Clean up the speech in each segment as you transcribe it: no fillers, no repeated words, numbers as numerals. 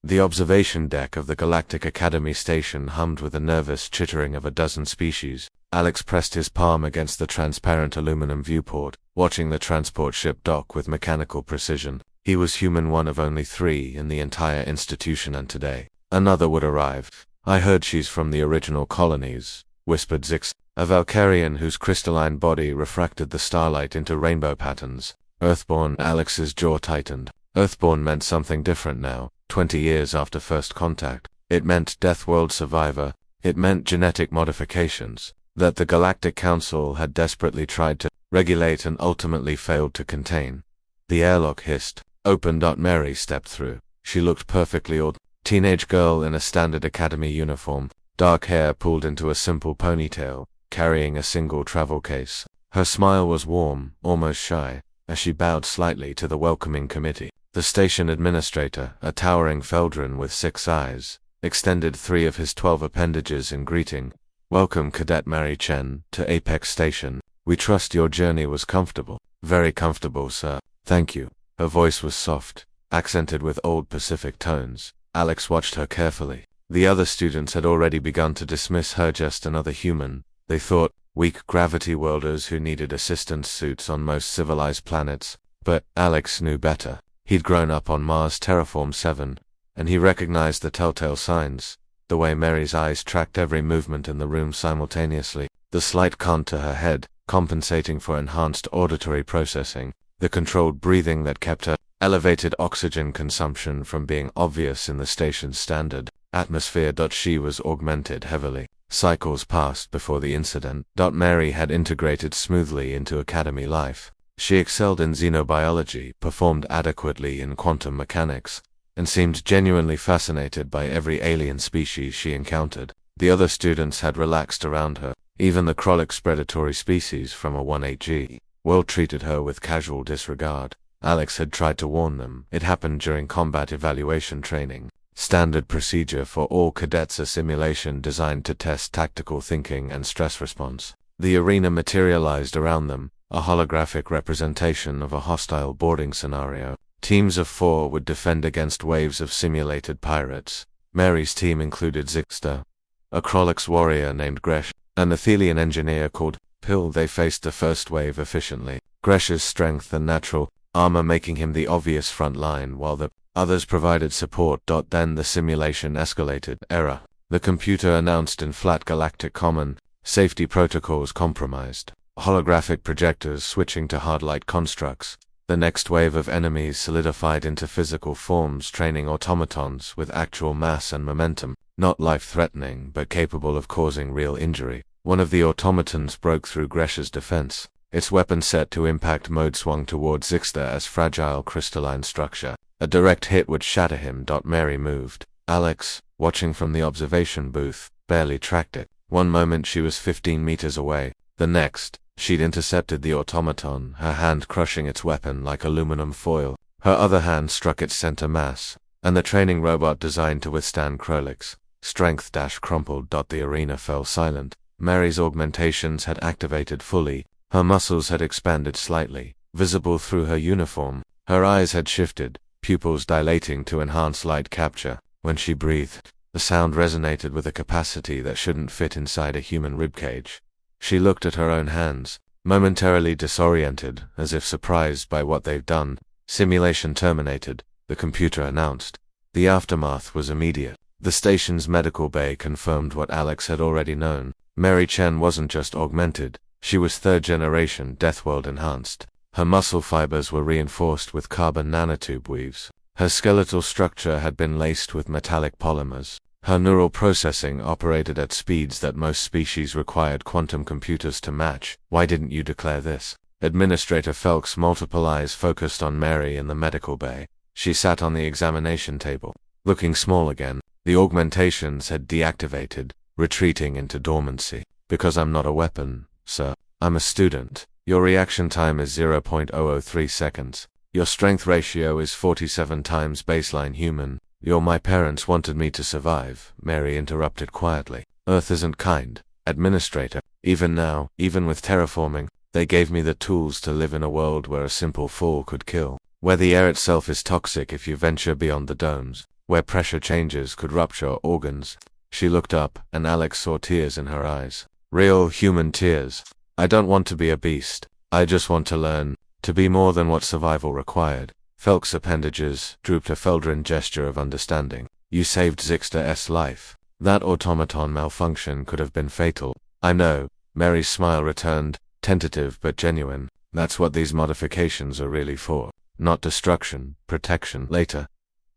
The observation deck of the Galactic Academy station hummed with the nervous chittering of a dozen species. Alex pressed his palm against the transparent aluminum viewport, watching the transport ship dock with mechanical precision. He was human one of only 3 in the entire institution, and today another would arrive. "I heard she's from the original colonies," whispered Zix, a Valkyrian whose crystalline body refracted the starlight into rainbow patterns. Earthborn. Alex's jaw tightened. Earthborn meant something different now, 20 years after first contact. It meant Deathworld survivor. It meant genetic modifications that the Galactic Council had desperately tried to regulate and ultimately failed to contain. The airlock hissed open. Mary stepped through. She looked perfectly ordinary. Teenage girl in a standard academy uniform, dark hair pulled into a simple ponytail, carrying a single travel case. Her smile was warm, almost shy, as she bowed slightly to the welcoming committee. The station administrator, a towering Feldran with 6 eyes, extended 3 of his 12 appendages in greeting. "Welcome, Cadet Mary Chen, to Apex Station. We trust your journey was comfortable." "Very comfortable, sir. Thank you." Her voice was soft, accented with old Pacific tones. Alex watched her carefully. The other students had already begun to dismiss her, just another human. They thought, weak gravity worlders who needed assistance suits on most civilized planets. But Alex knew better. He'd grown up on Mars Terraform 7, and he recognized the telltale signs. The way Mary's eyes tracked every movement in the room simultaneously, the slight cant to her head, compensating for enhanced auditory processing, the controlled breathing that kept her elevated oxygen consumption from being obvious in the station's standard atmosphere. She was augmented heavily. Cycles passed before the incident. Mary had integrated smoothly into academy life. She excelled in xenobiology, performed adequately in quantum mechanics, and seemed genuinely fascinated by every alien species she encountered. The other students had relaxed around her. Even the Krolix predatory species from a 18G world treated her with casual disregard. Alex had tried to warn them. It happened during combat evaluation training. Standard procedure for all cadets, a simulation designed to test tactical thinking and stress response. The arena materialized around them, a holographic representation of a hostile boarding scenario. Teams of 4 would defend against waves of simulated pirates. Mary's team included Zixter, a Krolix warrior named Gresh, an Athelian engineer called Pill. They faced the first wave efficiently, Gresh's strength and natural armor making him the obvious front line, while the others provided support. Then the simulation escalated. Error. The computer announced in flat galactic common, safety protocols compromised. Holographic projectors switching to hard-light constructs. The next wave of enemies solidified into physical forms, training automatons with actual mass and momentum, not life-threatening but capable of causing real injury. One of the automatons broke through Gresh's defense. Its weapon set to impact mode swung toward Zixter as fragile crystalline structure. A direct hit would shatter him. Mary moved. Alex, watching from the observation booth, barely tracked it. One moment she was 15 meters away. The next, she'd intercepted the automaton, her hand crushing its weapon like aluminum foil. Her other hand struck its center mass, and the training robot designed to withstand Krolix. Strength crumpled. The arena fell silent. Mary's augmentations had activated fully. Her muscles had expanded slightly, visible through her uniform. Her eyes had shifted, pupils dilating to enhance light capture. When she breathed, the sound resonated with a capacity that shouldn't fit inside a human ribcage. She looked at her own hands, momentarily disoriented, as if surprised by what they've done. Simulation terminated, the computer announced. The aftermath was immediate. The station's medical bay confirmed what Alex had already known. Mary Chen wasn't just augmented. She was 3rd generation Deathworld enhanced. Her muscle fibers were reinforced with carbon nanotube weaves. Her skeletal structure had been laced with metallic polymers. Her neural processing operated at speeds that most species required quantum computers to match. "Why didn't you declare this?" Administrator Felk's multiple eyes focused on Mary in the medical bay. She sat on the examination table, looking small again. The augmentations had deactivated, retreating into dormancy. "Because I'm not a weapon, sir. I'm a student. Your reaction time is 0.003 seconds. Your strength ratio is 47 times baseline human. My parents wanted me to survive," Mary interrupted quietly. "Earth isn't kind, Administrator. Even now, even with terraforming, they gave me the tools to live in a world where a simple fall could kill. Where the air itself is toxic if you venture beyond the domes. where pressure changes could rupture organs. She looked up, and Alex saw tears in her eyes. Real human tears. I don't want to be a beast. I just want to learn, to be more than what survival required. Felk's appendages drooped a Feldrin gesture of understanding. You saved Zixta-S life. That automaton malfunction could have been fatal. I know. Mary's smile returned, tentative but genuine. That's what these modifications are really for. Not destruction, protection. Later,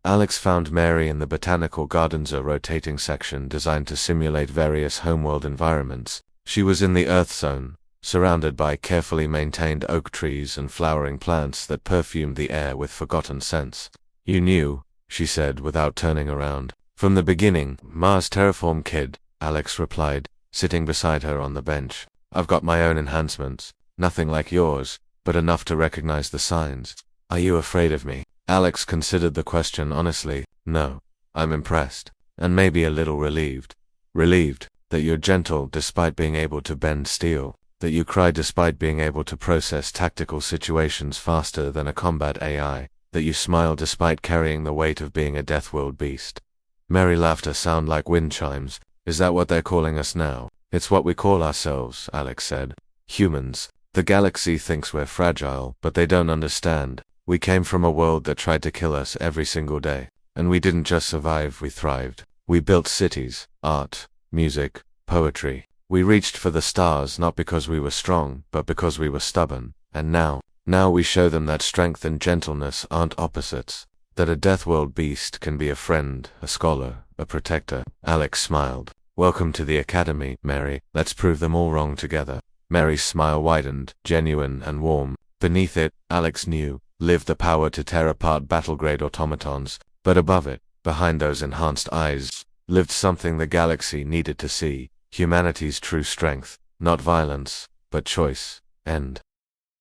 Alex found Mary in the botanical gardens rotating section designed to simulate various homeworld environments. She was in the Earth Zone, surrounded by carefully maintained oak trees and flowering plants that perfumed the air with forgotten scents. You knew, she said without turning around. From the beginning, Mars Terraform Kid, Alex replied, sitting beside her on the bench. I've got my own enhancements, nothing like yours, but enough to recognize the signs. Are you afraid of me? Alex considered the question honestly. No. I'm impressed, and maybe a little relieved. Relieved that you're gentle despite being able to bend steel, that you cry despite being able to process tactical situations faster than a combat AI, that you smile despite carrying the weight of being a Deathworld beast. Merry laughter sound like wind chimes. Is that what they're calling us now? It's what we call ourselves, Alex said. Humans. The galaxy thinks we're fragile, but they don't understand. We came from a world that tried to kill us every single day. And we didn't just survive, we thrived. We built cities, art, music, poetry. We reached for the stars not because we were strong, but because we were stubborn. And now we show them that strength and gentleness aren't opposites. That a Deathworld beast can be a friend, a scholar, a protector. Alex smiled. Welcome to the Academy, Mary. Let's prove them all wrong together. Mary's smile widened, genuine and warm. Beneath it, Alex knew, lived the power to tear apart battle-grade automatons. But above it, behind those enhanced eyes, lived something the galaxy needed to see. Humanity's true strength. Not violence, but choice. End.